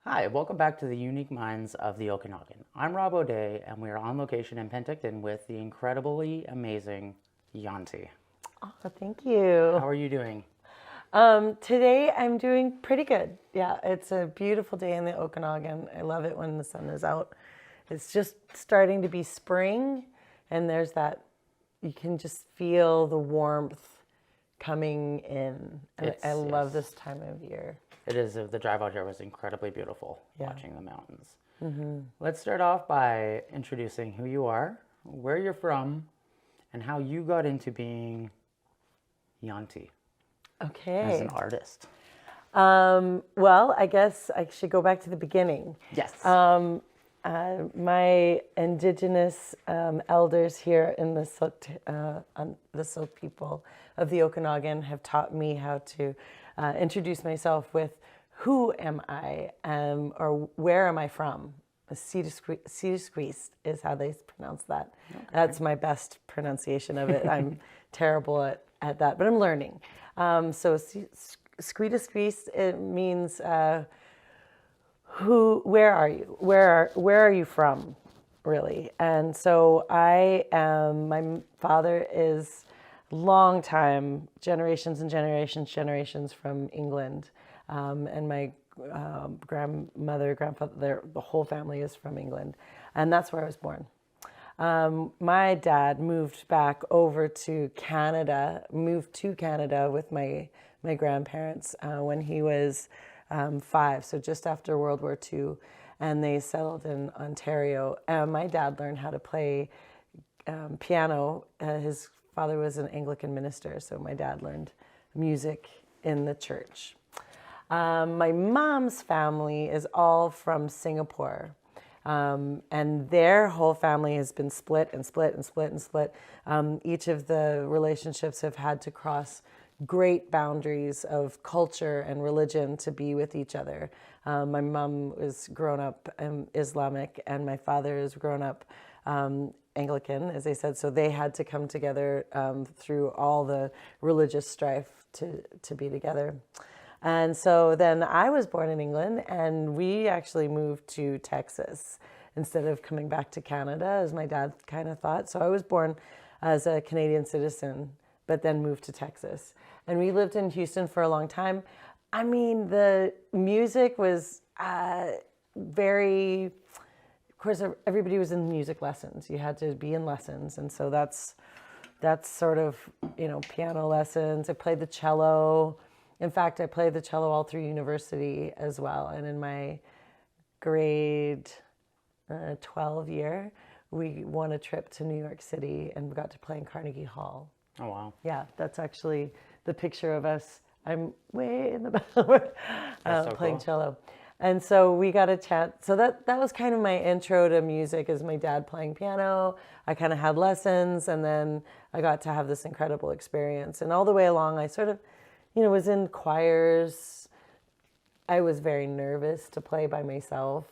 Hi, welcome back to the Unique Minds of the Okanagan. I'm Rob O'Day, and we are on location in Penticton with the incredibly amazing Yanti. Oh, thank you. How are you doing? Today I'm doing pretty good. Yeah, it's a beautiful day in the Okanagan. I love it when the sun is out. It's just starting to be spring, and there's that, you can just feel the warmth coming in. And I love this time of year. It is. The drive out here was incredibly beautiful, Yeah. watching the mountains. Let's start off by introducing who you are, where you're from, and how you got into being Yanti as an Okay. artist. Well, I guess I should go back to the beginning. Yes. My indigenous elders here in the Silt people of the Okanagan have taught me how to introduce myself with who am I, or where am I from. Squeeze is how they pronounce that. Okay. That's my best pronunciation of it. I'm terrible at that, but I'm learning. So Squeeze, it means where are you? Where are you from, really? And so my father is long time, generations and generations from England. And my grandmother, grandfather, the whole family is from England. And that's where I was born. My dad moved to Canada with my grandparents when he was 5, so just after World War II, and they settled in Ontario. My dad learned how to play piano. His father was an Anglican minister, so my dad learned music in the church. My mom's family is all from Singapore. And their whole family has been split and split and split and split. Each of the relationships have had to cross great boundaries of culture and religion to be with each other. My mom was grown up Islamic, and my father is grown up Anglican, as I said. So they had to come together through all the religious strife to be together. And so then I was born in England, and we actually moved to Texas instead of coming back to Canada, as my dad kind of thought. So I was born as a Canadian citizen, but then moved to Texas. And we lived in Houston for a long time. I mean, the music was very, of course, everybody was in music lessons. You had to be in lessons. And so that's sort of, piano lessons. I played the cello. In fact, I played the cello all through university as well. And in my grade 12 year, we won a trip to New York City and we got to play in Carnegie Hall. Oh, wow. Yeah, that's actually the picture of us. I'm way in the back playing cello. And so we got a chance. So that was kind of my intro to music, is my dad playing piano. I kind of had lessons, and then I got to have this incredible experience. And all the way along, I sort of was in choirs. I was very nervous to play by myself,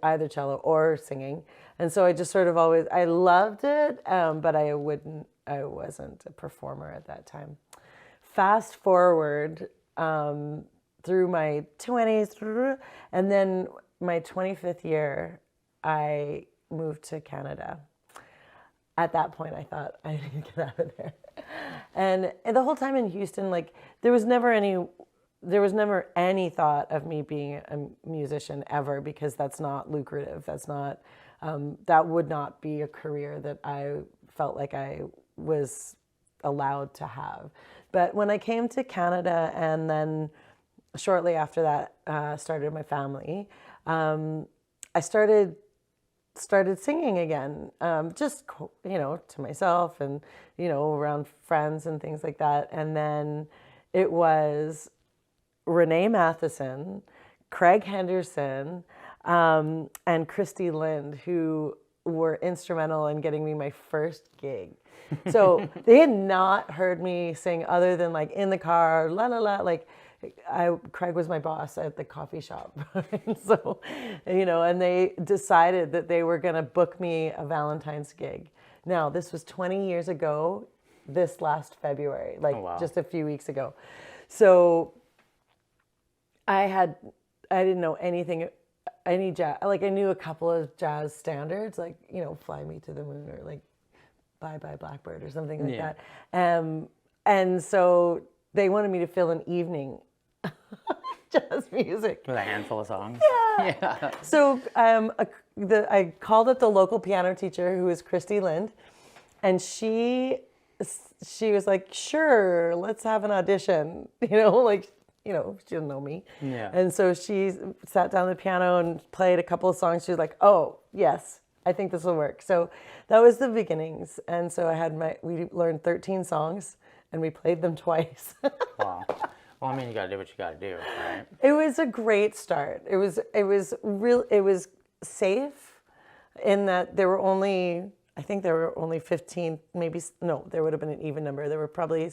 either cello or singing. And so I just sort of I loved it, but I wasn't a performer at that time. Fast forward through my 20s, and then my 25th year, I moved to Canada. At that point, I thought, I need to get out of there. And the whole time in Houston, there was never any thought of me being a musician ever, because that's not lucrative. That would not be a career that I felt like I was allowed to have. But when I came to Canada, and then shortly after that started my family, I started singing again, just, to myself and, around friends and things like that. And then it was Renee Matheson, Craig Henderson, and Christy Lind, who were instrumental in getting me my first gig. So they had not heard me sing other than in the car, la la la, Craig was my boss at the coffee shop. So, and they decided that they were going to book me a Valentine's gig. Now, this was 20 years ago, this last February, Oh, wow. just a few weeks ago. So I I didn't know anything, any jazz. Like I knew a couple of jazz standards, like "Fly Me to the Moon" or like "Bye Bye Blackbird" or something like that. And so they wanted me to fill an evening jazz music with a handful of songs. Yeah. So I called up the local piano teacher, who is Christy Lind, and she was like, "Sure, let's have an audition." She didn't know me. Yeah. And so she sat down at the piano and played a couple of songs. She was like, "Oh, yes, I think this will work." So that was the beginnings. And so we learned 13 songs and we played them twice. Wow. Well, I mean, you got to do what you got to do, right? It was a great start. It was safe in that there were only 15, there would have been an even number. There were probably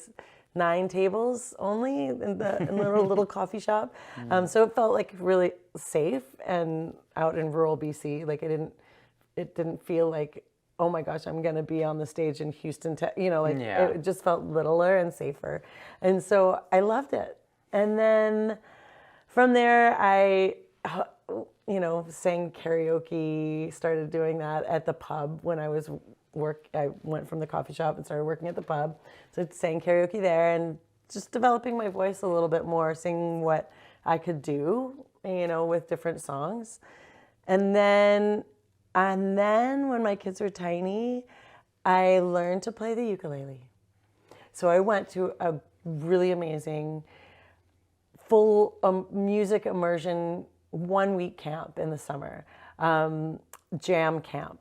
9 tables only in the little coffee shop. So it felt like really safe and out in rural BC. Like it didn't feel like, oh my gosh, I'm going to be on the stage in Houston. It just felt littler and safer. And so I loved it. And then from there, I sang karaoke, started doing that at the pub when I was I went from the coffee shop and started working at the pub. So I sang karaoke there and just developing my voice a little bit more, singing what I could do, with different songs. And then when my kids were tiny, I learned to play the ukulele. So I went to a really amazing full music immersion 1-week camp in the summer, jam camp.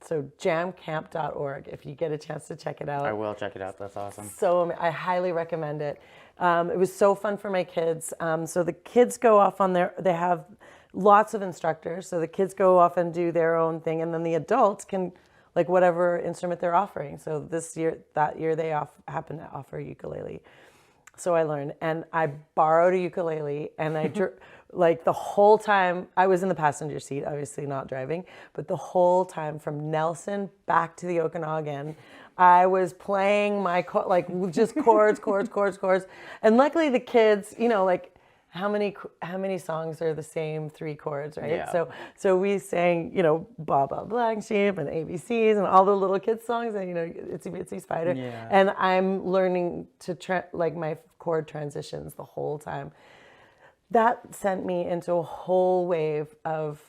So jamcamp.org, if you get a chance to check it out. I will check it out. That's awesome. So I highly recommend it. It was so fun for my kids. So the kids go off they have lots of instructors. So the kids go off and do their own thing. And then the adults can, like whatever instrument they're offering. So that year they happen to offer ukulele. So I learned, and I borrowed a ukulele, and I like the whole time I was in the passenger seat, obviously not driving, but the whole time from Nelson back to the Okanagan, I was playing my just chords, and luckily the kids, like how many songs are the same 3 chords, right? Yeah. So we sang, Baba Black Sheep and ABCs and all the little kids songs and, Itsy Bitsy Spider. Yeah. And I'm learning to my chord transitions the whole time. That sent me into a whole wave of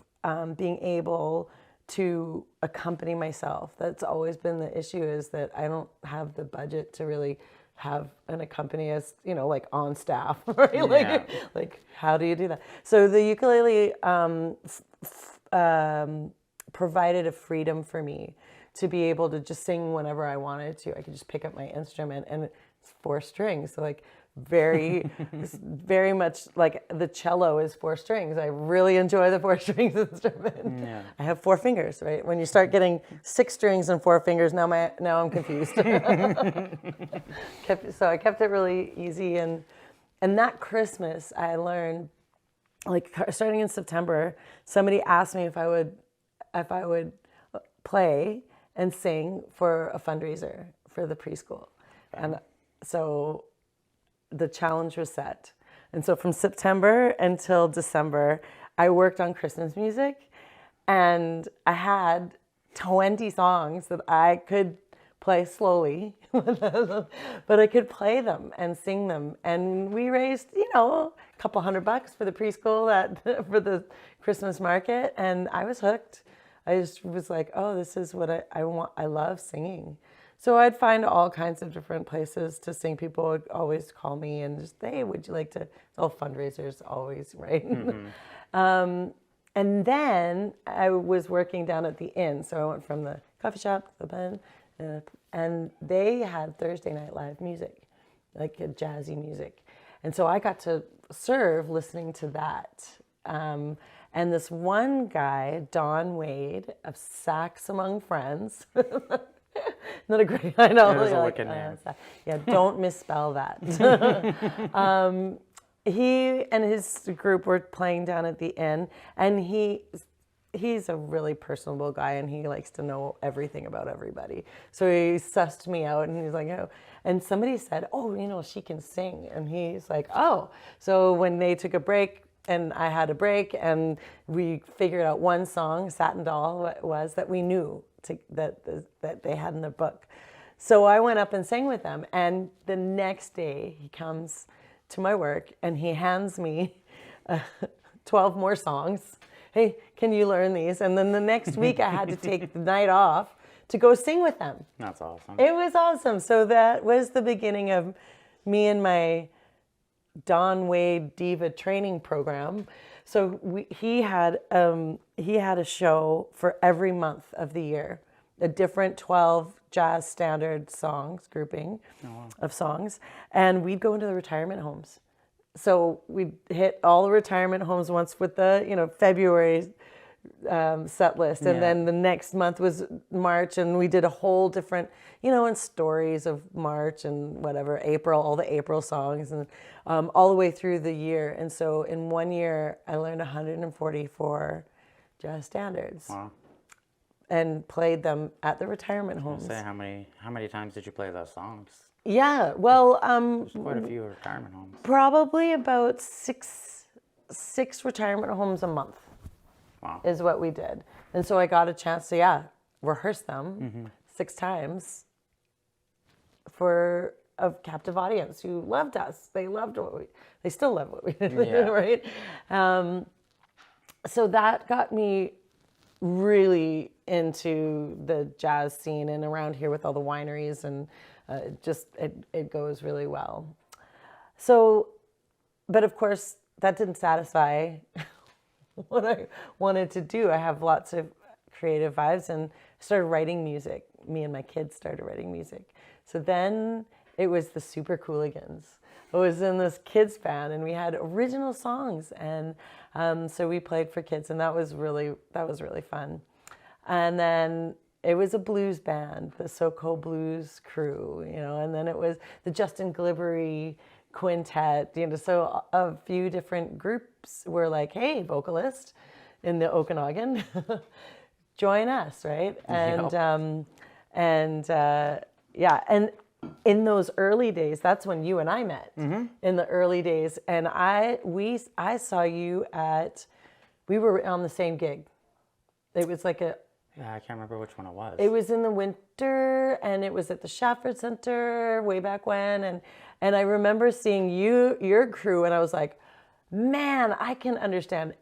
being able to accompany myself. That's always been the issue, is that I don't have the budget to really have an accompanist, like on staff, right? Yeah. Like how do you do that? So the ukulele provided a freedom for me to be able to just sing whenever I wanted to. I could just pick up my instrument, and it's 4 strings. So like very much like the cello is 4 strings. I really enjoy the 4 strings instrument. Yeah. I have 4 fingers, right? When you start getting 6 strings and 4 fingers, now I'm confused. So I kept it really easy, and that Christmas I learned, like starting in September, somebody asked me if I would play and sing for a fundraiser for the preschool. And so the challenge was set. And so from September until December, I worked on Christmas music, and I had 20 songs that I could play slowly, but I could play them and sing them. And we raised, a couple $100 for the preschool for the Christmas market. And I was hooked. I just was like, oh, this is what I want. I love singing. So I'd find all kinds of different places to sing. People would always call me and just, hey, would you like to? Oh, fundraisers always, right? Mm-hmm. And then I was working down at the inn. So I went from the coffee shop to the pen, and they had Thursday Night Live music, like a jazzy music. And so I got to serve listening to that. And this one guy, Don Wade of Sax Among Friends, not a great, I know. It was a wicked name. Yeah, don't misspell that. He and his group were playing down at the inn, and he's a really personable guy, and he likes to know everything about everybody. So he sussed me out, and he's like, oh. And somebody said, oh, she can sing. And he's like, oh. So when they took a break, and I had a break, and we figured out one song, Satin Doll, was that we knew that they had in the book. So I went up and sang with them, and the next day he comes to my work and he hands me 12 more songs. Hey, can you learn these? And then the next week I had to take the night off to go sing with them. That's awesome. It was awesome. So that was the beginning of me and my Don Wade Diva training program. So he had a show for every month of the year, a different 12 jazz standard songs grouping of songs, and we'd go into the retirement homes. So we'd hit all the retirement homes once with the February set list, and then the next month was March, and we did a whole different, and stories of March and whatever, April, all the April songs, and all the way through the year. And so in 1 year, I learned 144 jazz standards. Wow. And played them at the retirement homes. Say, how many times did you play those songs? Yeah, well, there's quite a few retirement homes. Probably about six retirement homes a month. Wow. Is what we did. And so I got a chance to, rehearse them 6 times for a captive audience who loved us. They loved they still love what we did, right? So that got me really into the jazz scene and around here with all the wineries, and it goes really well. So, but of course that didn't satisfy what I wanted to do. I have lots of creative vibes, and started writing music. Me and my kids started writing music. So then it was the Super Cooligans. I was in this kids band, and we had original songs, and so we played for kids, and that was really fun. And then it was a blues band, the SoCo Blues Crew, and then it was the Justin Glibbery Quintet, so a few different groups were like, hey, vocalist in the Okanagan, join us, right? And and in those early days, that's when you and I met, in the early days, and I saw you we were on the same gig. It was like I can't remember which one it was. It was in the winter, and it was at the Shafford Center way back when, and I remember seeing your crew, and I was like, man, I can understand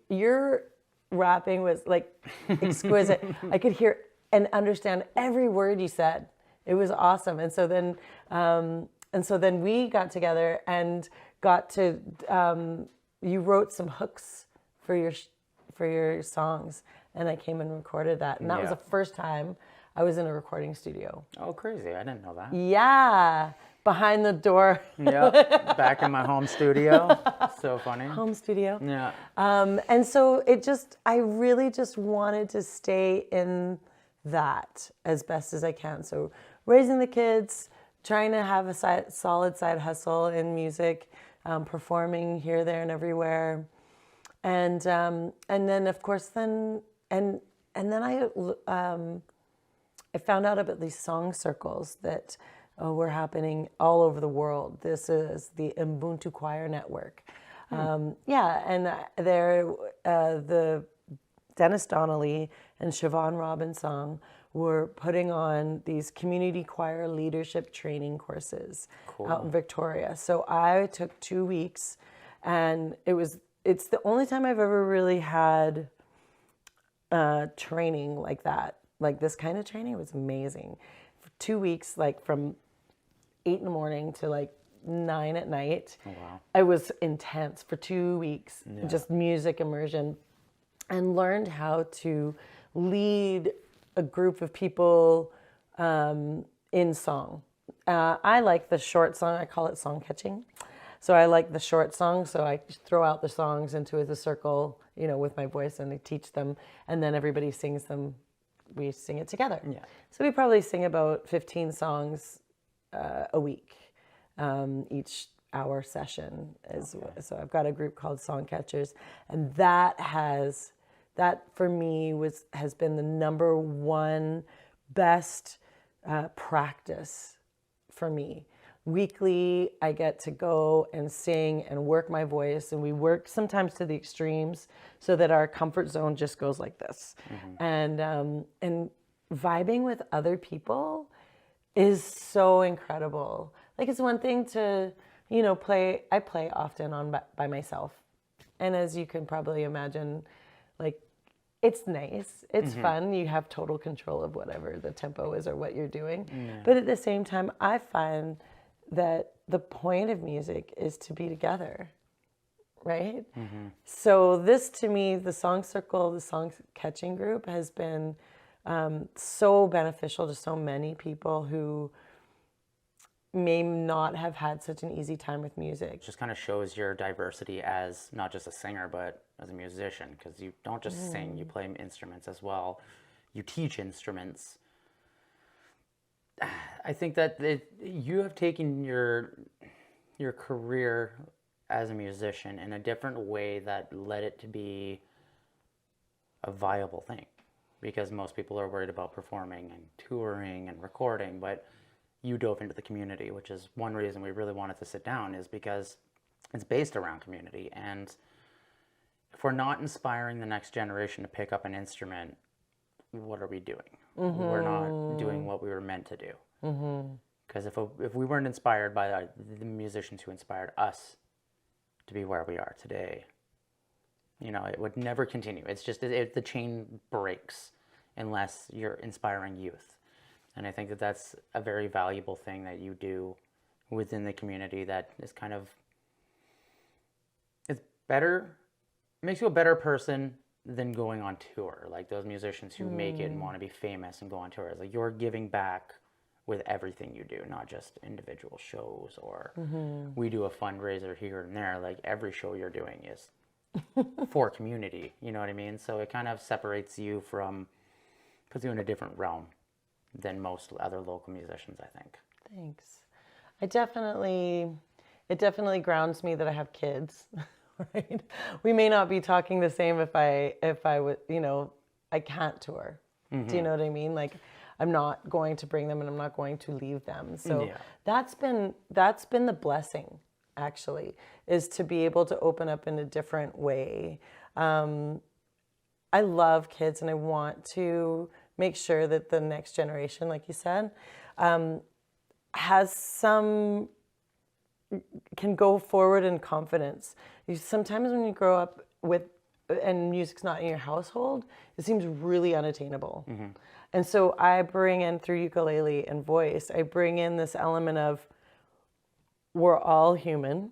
your rapping was like exquisite. I could hear and understand every word you said. It was awesome. And so then we got together and got to you wrote some hooks for your songs, and I came and recorded that. And that was the first time I was in a recording studio. Oh, crazy. I didn't know that. Yeah. Behind the door. Yep. Back in my home studio. So funny. Home studio. Yeah. And so I really just wanted to stay in that as best as I can. So raising the kids, trying to have a solid side hustle in music, performing here, there, and everywhere. And then of course then I found out about these song circles that were happening all over the world. This is the Ubuntu Choir Network. And they're the Dennis Donnelly and Siobhan Robinson were putting on these community choir leadership training courses out in Victoria. So I took 2 weeks, and it's the only time I've ever really had training like that. Like this kind of training. It was amazing. For 2 weeks, like from 8 in the morning to like 9 at night. Oh, wow. It was intense for 2 weeks, just music immersion, and learned how to lead a group of people in song. I like the short song. I call it song catching. So I like the short songs. So I throw out the songs into the circle, with my voice, and I teach them, and then everybody sings them. We sing it together. Yeah. So we probably sing about 15 songs a week, each hour session. So I've got a group called Song Catchers, and that for me has been the number one best practice for me. weekly, I get to go and sing and work my voice, and we work sometimes to the extremes so that our comfort zone just goes like this. And vibing with other people is so incredible. Like, it's one thing to, you know, I play often by myself. And as you can probably imagine, like, it's nice, it's fun, you have total control of whatever the tempo is or what you're doing. But at the same time, I find that the point of music is to be together, right? So this, to me, the Song Circle, the Song Catching Group, has been so beneficial to so many people who may not have had such an easy time with music. It just kind of shows your diversity as not just a singer, but as a musician, because you don't just sing, you play instruments as well. You teach instruments. I think that you have taken your career as a musician in a different way that led it to be a viable thing, because most people are worried about performing and touring and recording, but you dove into the community, which is one reason we really wanted to sit down, is because it's based around community. And if we're not inspiring the next generation to pick up an instrument, what are we doing? We're not doing what we were meant to do. Because if we weren't inspired by the musicians who inspired us to be where we are today, you know, it would never continue. It's just, the chain breaks unless you're inspiring youth. And I think that that's a very valuable thing that you do within the community that is kind of, it's better, it makes you a better person than going on tour. Like those musicians who make it and want to be famous and go on tour. It's like you're giving back with everything you do, not just individual shows or we do a fundraiser here and there. Like every show you're doing is for community, you know what I mean? So it kind of separates you from, puts you in a different realm than most other local musicians, I think. Thanks. It definitely grounds me that I have kids, right? We may not be talking the same if I would, you know, I can't tour. Do you know what I mean? Like, I'm not going to bring them and I'm not going to leave them. So that's been the blessing, actually, is to be able to open up in a different way. I love kids and I want to make sure that the next generation, like you said, can go forward in confidence. Sometimes when you grow up and music's not in your household, it seems really unattainable. And so I bring in, through ukulele and voice, I bring in this element of, we're all human.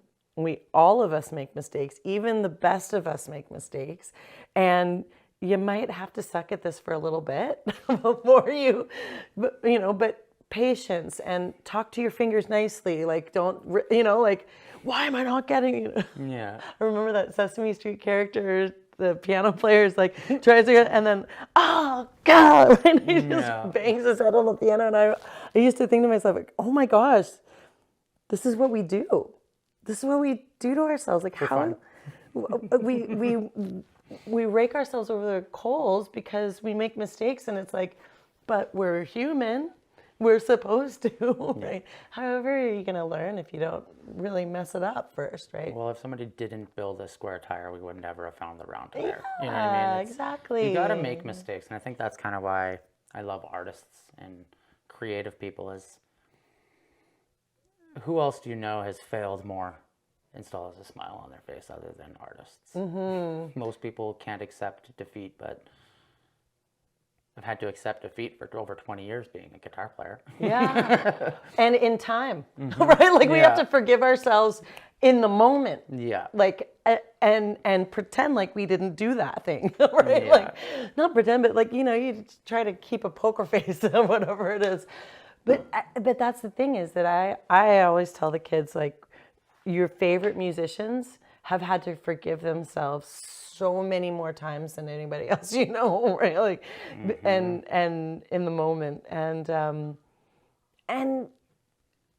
All of us make mistakes. Even the best of us make mistakes. And you might have to suck at this for a little bit before but patience and talk to your fingers nicely. Like, don't, like, why am I not getting it? Yeah. I remember that Sesame Street character, the piano player is like, tries to, and then, oh God, and he just bangs his head on the piano. And I used to think to myself, like, oh my gosh, this is what we do. This is what we do to ourselves. Like, how we rake ourselves over the coals because we make mistakes, and it's like, but we're human. We're supposed to, right? However, are you going to learn if you don't really mess it up first, right? Well, if somebody didn't build a square tire, we would never have found the round tire. Yeah, you know what I mean? Exactly. You got to make mistakes, and I think that's kind of why I love artists and creative people. Is who else do you know has failed more and still has a smile on their face other than artists? Most people can't accept defeat, but I've had to accept defeat for over 20 years being a guitar player. Yeah. And in time, right? Like we have to forgive ourselves in the moment. Yeah. Like, and pretend like we didn't do that thing, right? Yeah. Like, not pretend, but like, you try to keep a poker face or whatever it is. But that's the thing, is that I always tell the kids, like, your favorite musicians have had to forgive themselves so many more times than anybody else, right? Like, and in the moment, and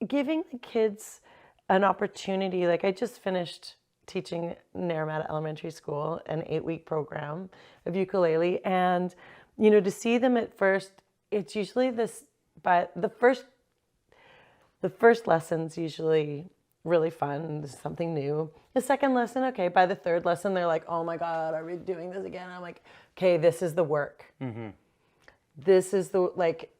giving the kids an opportunity. Like, I just finished teaching Naramata Elementary School an 8-week program of ukulele, and to see them at first, it's usually this, but the first The first lesson's usually really fun, something new. The second lesson, okay, by the third lesson, they're like, oh my God, are we doing this again? I'm like, okay, this is the work. This is the, like,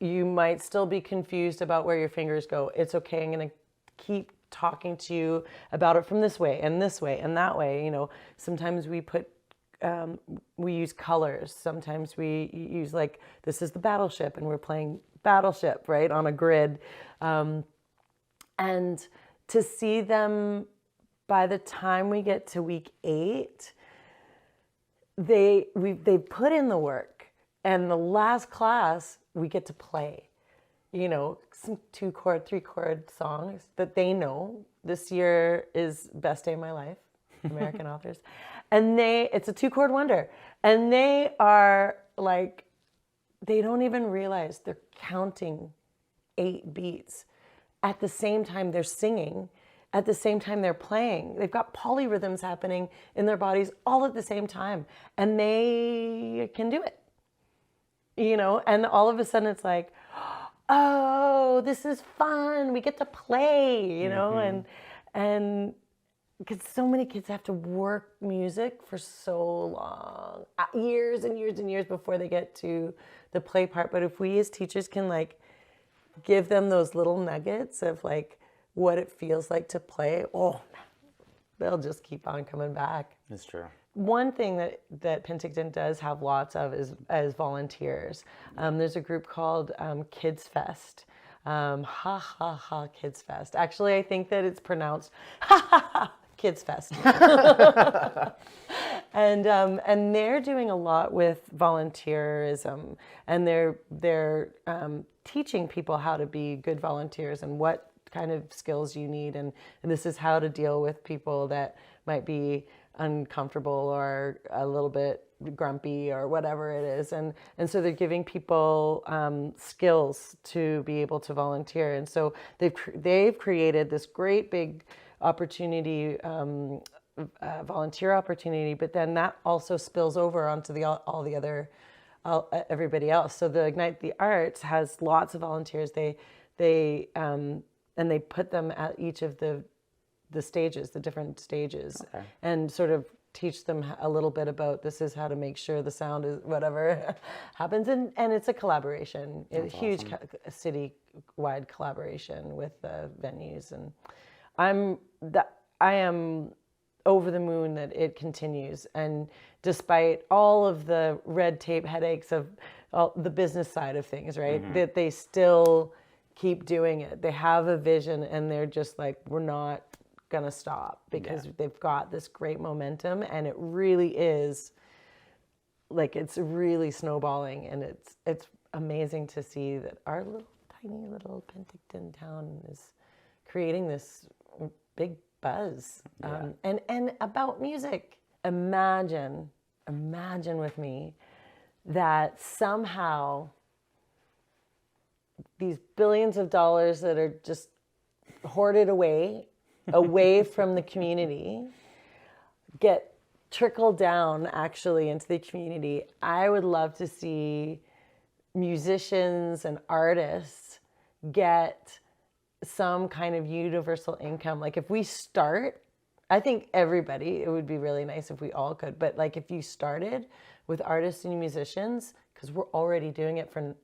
you might still be confused about where your fingers go. It's okay. I'm going to keep talking to you about it from this way and that way. You know, sometimes we put, we use colors. Sometimes we use, like, this is the battleship and we're playing battleship, right, on a grid. And to see them, by the time we get to week 8, they put in the work, and the last class we get to play, you know, some 2-chord, 3-chord songs that they know. This year is Best Day of My Life, American authors, and it's a 2-chord wonder, and they are like, they don't even realize they're counting 8 beats. At the same time they're singing, at the same time they're playing. They've got polyrhythms happening in their bodies all at the same time, and they can do it, you know. And all of a sudden it's like, oh, this is fun. We get to play, you know. And because so many kids have to work music for so long, years and years and years before they get to the play part. But if we as teachers can, like, give them those little nuggets of, like, what it feels like to play, oh, they'll just keep on coming back. It's true. One thing that Penticton does have lots of is volunteers. There's a group called Kids Fest. Kids Fest. Actually, I think that it's pronounced Kids Fest. And they're doing a lot with volunteerism, and they're teaching people how to be good volunteers and what kind of skills you need, and this is how to deal with people that might be uncomfortable or a little bit grumpy or whatever it is, and so they're giving people skills to be able to volunteer. And so they've created this great big opportunity, volunteer opportunity, but then that also spills over onto everybody else. So the Ignite the Arts has lots of volunteers. They put them at each of the stages, the different stages, and sort of teach them a little bit about, this is how to make sure the sound is whatever happens. And it's a collaboration, a huge city-wide collaboration with the venues. And I am over the moon that it continues. And despite all of the red tape headaches of all the business side of things, right, that they still keep doing it. They have a vision, and they're just like, we're not gonna stop, because they've got this great momentum, and it really is, like, it's really snowballing, and it's amazing to see that our tiny little Penticton town is creating this big buzz. And about music. Imagine with me that somehow these billions of dollars that are just hoarded away from the community get trickled down actually into the community. I would love to see musicians and artists get some kind of universal income. Like, if we start, I think everybody, it would be really nice if we all could, but like, if you started with artists and musicians, because we're already doing it for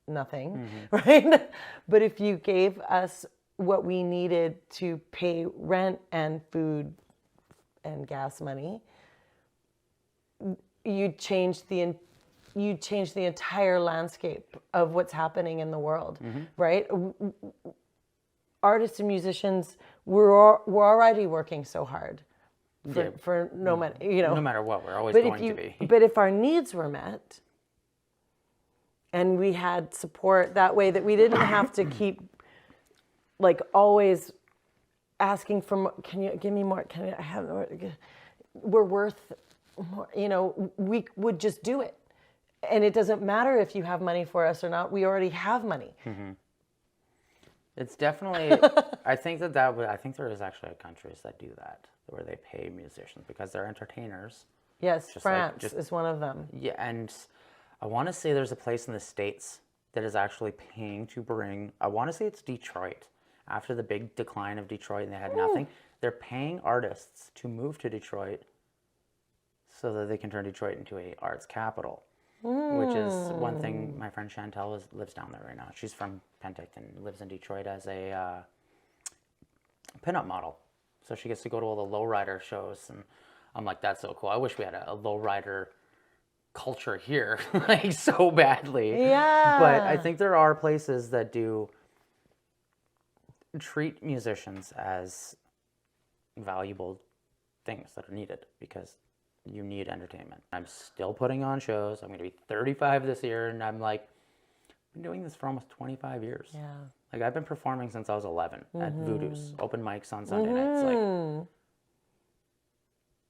nothing, right? But if you gave us what we needed to pay rent and food and gas money, you'd change the entire landscape of what's happening in the world, right? Artists and musicians, we're already working so hard for no matter, you know, no matter what, we're always going to be. But if our needs were met, and we had support that way, that we didn't have to keep, like, always asking for more, can you give me more, can I have more, we're worth more, you know, we would just do it. And it doesn't matter if you have money for us or not, we already have money. It's definitely, I think there is actually countries that do that, where they pay musicians because they're entertainers. Yes, France is one of them. Yeah, and I want to say there's a place in the States that is actually paying to bring, I want to say it's Detroit, after the big decline of Detroit and they had nothing, they're paying artists to move to Detroit so that they can turn Detroit into a arts capital, which is one thing. My friend Chantel lives down there right now. She's from Penticton, lives in Detroit as a pinup model. So she gets to go to all the lowrider shows, and I'm like, that's so cool. I wish we had a lowrider culture here, like so badly. Yeah. But I think there are places that do treat musicians as valuable things that are needed, because you need entertainment. I'm still putting on shows. I'm going to be 35 this year, and I'm like, I've been doing this for almost 25 years. Yeah. Like, I've been performing since I was 11 at Voodoo's, open mics on Sunday nights.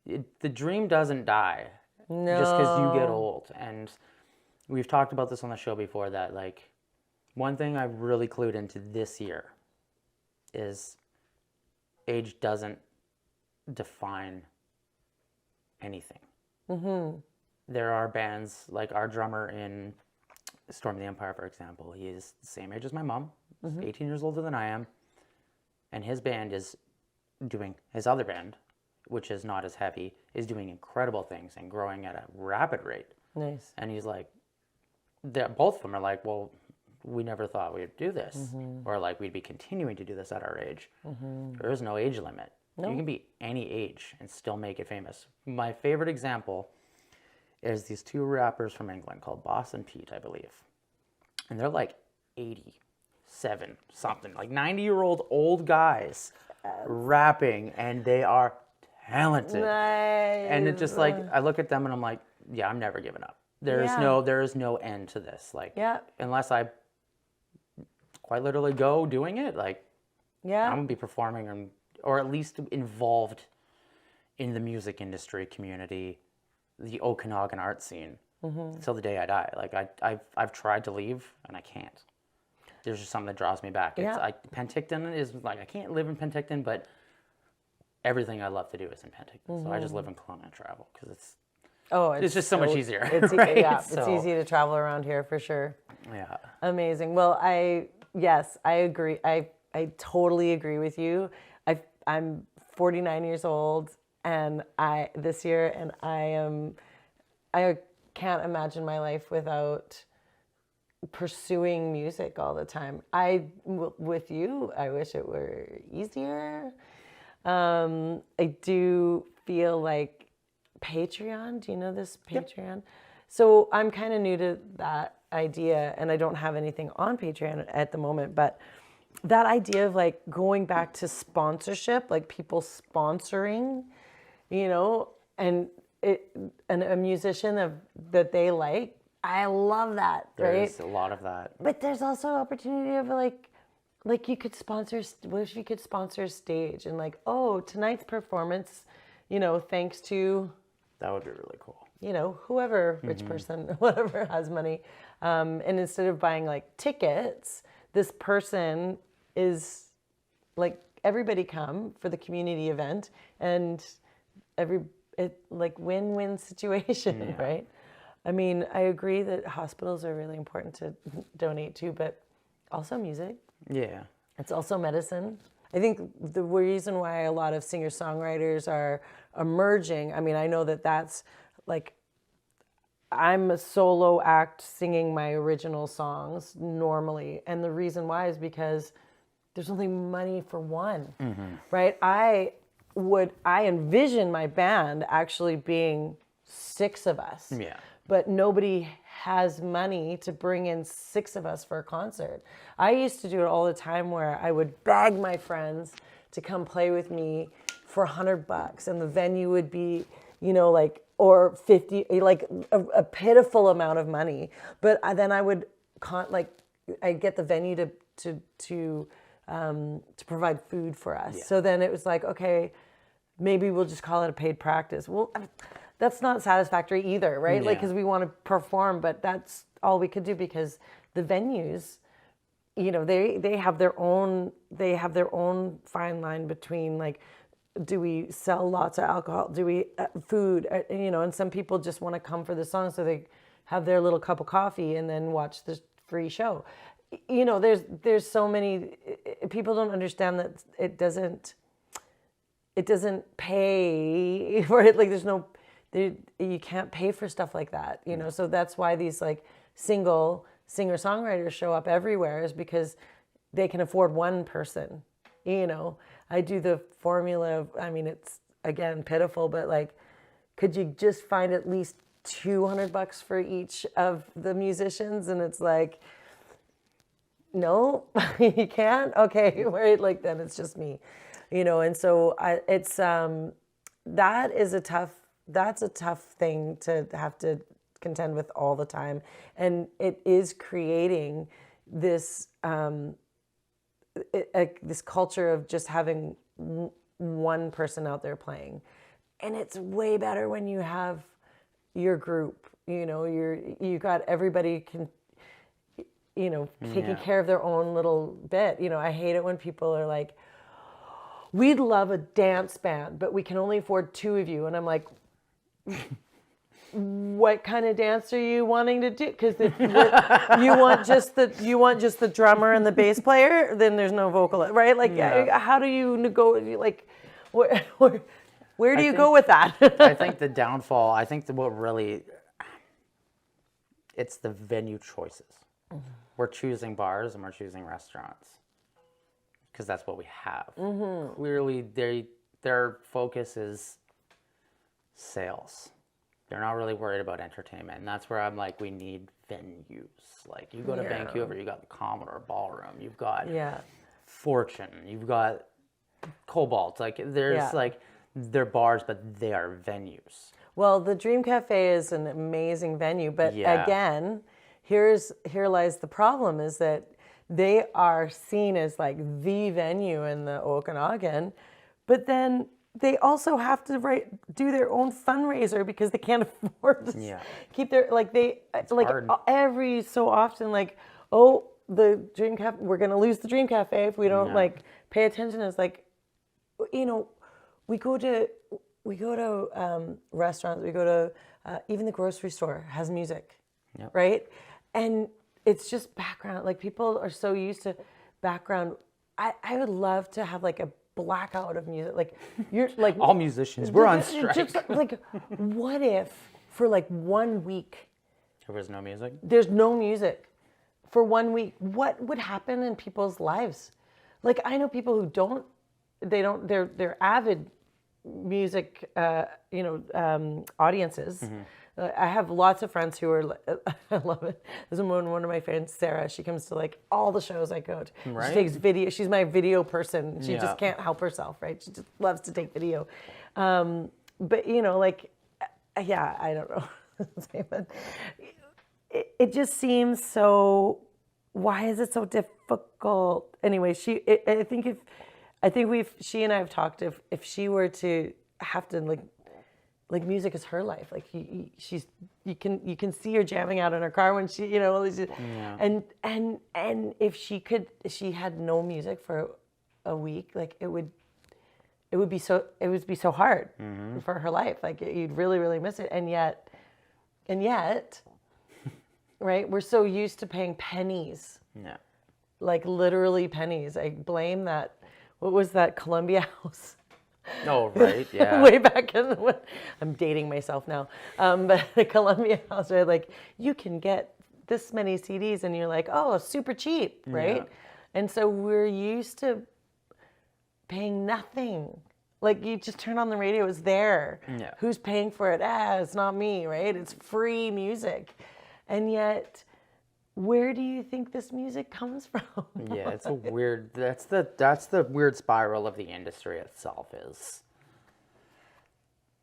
Like, the dream doesn't die just because you get old. And we've talked about this on the show before, that, like, one thing I've really clued into this year is age doesn't define anything. There are bands, like our drummer in Storm the Empire, for example. He is the same age as my mom. He's 18 years older than I am. And his band is doing, his other band, which is not as heavy, is doing incredible things and growing at a rapid rate. Nice. And he's like, both of them are like, well, we never thought we'd do this. Or like, we'd be continuing to do this at our age. There is no age limit. You can be any age and still make it famous. My favorite example is these two rappers from England called Boss and Pete, I believe. And they're like 87 something, like 90-year-old old guys rapping, and they are talented. Nice. And it's just like, I look at them and I'm like, yeah, I'm never giving up. There is no end to this. Like, unless I quite literally go doing it, like, I'm gonna be performing or at least involved in the music industry community, the Okanagan art scene, till the day I die. Like, I've tried to leave and I can't. There's just something that draws me back. It's Penticton is like, I can't live in Penticton, but everything I love to do is in Penticton. So I just live in Kelowna and travel because it's just so much easier. It's, right? it's easy to travel around here for sure. Yeah. Amazing. Well, I agree. I totally agree with you. I'm 49 years old and this year, and I can't imagine my life without pursuing music all the time. With you, I wish it were easier. I do feel like Patreon. Do you know this Patreon? Yep. So I'm kind of new to that idea, and I don't have anything on Patreon at the moment, but that idea of like going back to sponsorship, like people sponsoring, and a musician that they like, I love that. There's a lot of that. But there's also opportunity of like you could sponsor. What if you could sponsor a stage and like, oh, tonight's performance, thanks to. That would be really cool. Whoever, rich person, whatever has money, and instead of buying like tickets, this person is like, everybody come for the community event, and like win-win situation, right? I mean, I agree that hospitals are really important to donate to, but also music. Yeah. It's also medicine. I think the reason why a lot of singer-songwriters are emerging, I mean, I know that's like, I'm a solo act singing my original songs normally. And the reason why is because there's only money for one, right? I envision my band actually being 6 of us. Yeah. But nobody has money to bring in 6 of us for a concert. I used to do it all the time where I would beg my friends to come play with me for $100, and the venue would be, like, or 50, like a pitiful amount of money. But then I would I'd get the venue to provide food for us. Yeah. So then it was like, okay, maybe we'll just call it a paid practice. Well, that's not satisfactory either, right? Yeah. Like, because we want to perform, but that's all we could do because the venues, they have their own fine line between like, do we sell lots of alcohol? Do we food? And some people just want to come for the song, so they have their little cup of coffee and then watch the free show. you know, there's so many people don't understand that it doesn't pay for it. Like you can't pay for stuff like that, you know. So that's why these like single singer-songwriters show up everywhere, is because they can afford one person, you know. I do the formula of, I mean, it's again pitiful, but like, could you just find at least $200 for each of the musicians? And it's like, no, you can't. Okay, right. Like then it's just me, you know. And so that's a tough thing to have to contend with all the time, and it is creating this this culture of just having one person out there playing, and it's way better when you have your group. You know, you got everybody can, you know, taking care of their own little bit. You know, I hate it when people are like, we'd love a dance band, but we can only afford 2 of you. And I'm like, what kind of dance are you wanting to do? Because if you want just the drummer and the bass player, then there's no vocalist, right? Like, how do you negotiate? Like, where do you go with that? I think the downfall. I think what really, it's the venue choices. We're choosing bars and we're choosing restaurants because that's what we have. Clearly, their focus is sales. They're not really worried about entertainment, and that's where I'm like, we need venues. Like, you go to Vancouver, you got the Commodore Ballroom, you've got Fortune, you've got Cobalt. Like, there's like, they're bars, but they are venues. Well, the Dream Cafe is an amazing venue, but again, here lies the problem, is that they are seen as like the venue in the Okanagan, but then they also have to do their own fundraiser because they can't afford to keep their, like, hard. Every so often, like, oh, the Dream Cafe, we're going to lose the Dream Cafe if we don't like pay attention. It's like, you know, we go to restaurants, we go to even the grocery store has music, right? And it's just background. Like, people are so used to background. I would love to have like a blackout of music. Like, you're like all musicians, we're on strike. Just like, what if for like 1 week there was no music? There's no music for 1 week. What would happen in people's lives? Like, I know people who they're avid music, audiences. I have lots of friends who are, I love it. There's one of my friends, Sarah, she comes to like all the shows I go to. Right? She takes video. She's my video person. She just can't help herself, right? She just loves to take video. But, you know, like, I don't know. But it just seems so, why is it so difficult? Anyway, she and I have talked, if she were to have to like music is her life. Like, you can see her jamming out in her car when she, you know, and if she had no music for a week, like it would be so hard for her life. Like, you'd really, really miss it. And yet, right? We're so used to paying pennies. Yeah. Like, literally pennies. I blame that. What was that, Columbia House? Oh, right, yeah. Way back in I'm dating myself now. But the Columbia House, right? Like, you can get this many CDs and you're like, oh, super cheap, right? Yeah. And so we're used to paying nothing. Like, you just turn on the radio, it's there. Yeah. Who's paying for it? It's not me, right? It's free music. And yet, where do you think this music comes from? Yeah, it's a weird, that's the weird spiral of the industry itself, is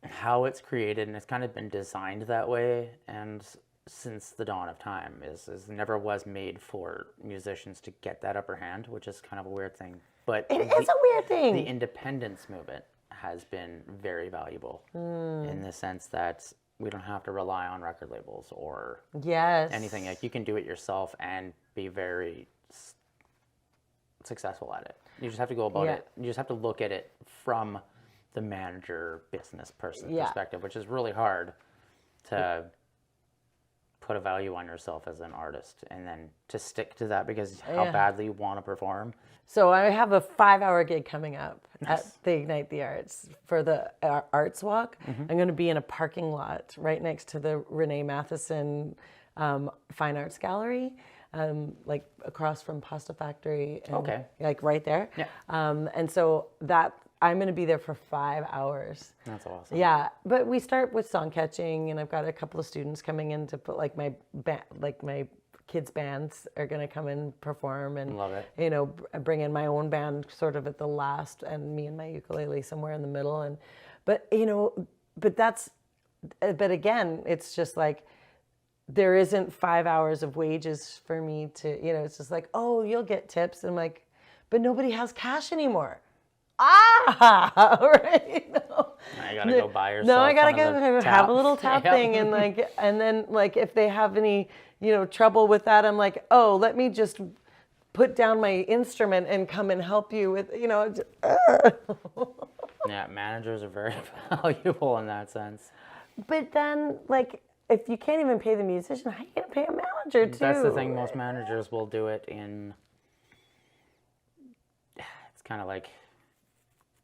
how it's created, and it's kind of been designed that way, and since the dawn of time is never was made for musicians to get that upper hand, which is kind of a weird thing. But it is a weird thing. The independence movement has been very valuable in the sense that we don't have to rely on record labels or anything. Like, you can do it yourself and be very successful at it. You just have to go about it. You just have to look at it from the manager, business person perspective, which is really hard to put a value on yourself as an artist, and then to stick to that because how Yeah. badly you want to perform. So I have a 5-hour gig coming up at the Ignite the Arts for the Arts Walk. I'm going to be in a parking lot right next to the Renee Matheson Fine Arts Gallery, like across from Pasta Factory. And Okay. Like right there. Yeah. And so that I'm going to be there for 5 hours. That's awesome. Yeah, but we start with song catching, and I've got a couple of students coming in to put like my my kids' bands are going to come and perform, and Love it. you know, bring in my own band sort of at the last, and me and my ukulele somewhere in the middle, and but you know, but again, it's just like there isn't 5 hours of wages for me to, you know, it's just like, oh, you'll get tips, and I'm like, but nobody has cash anymore. Right. No. Now you gotta go buy yourself. No, I gotta one of go the have a tap- little tap Yeah. thing, and like, and then like if they have any, you know, trouble with that, I'm like, oh, let me just put down my instrument and come and help you with, you know. Yeah, managers are very valuable in that sense. But then, like, if you can't even pay the musician, how are you gonna pay a manager too? That's the thing. Most managers will do it in. It's kind of like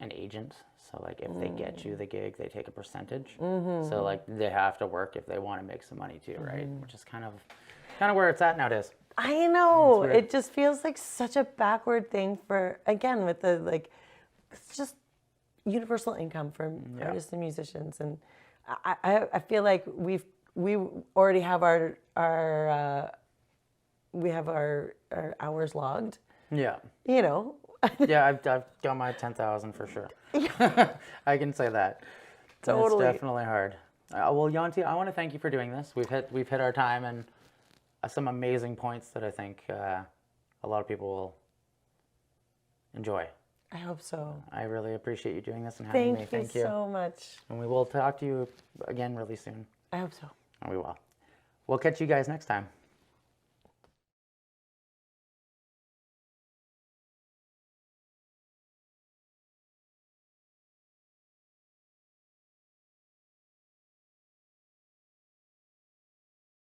an agent. So like if they get you the gig, they take a percentage. So like they have to work if they want to make some money too, right? Which is kind of where it's at nowadays. I know. weird. It just feels like such a backward thing for, again, with the, like, it's just universal income for artists and musicians. And I feel like we already have our hours logged, Yeah. you know. Yeah, I've got my 10,000 for sure. I can say that. Totally. And it's definitely hard. Well, Yanti, I want to thank you for doing this. We've hit our time and some amazing points that I think a lot of people will enjoy. I hope so. I really appreciate you doing this and having me. Thank you so much. And we will talk to you again really soon. I hope so. And we will. We'll catch you guys next time.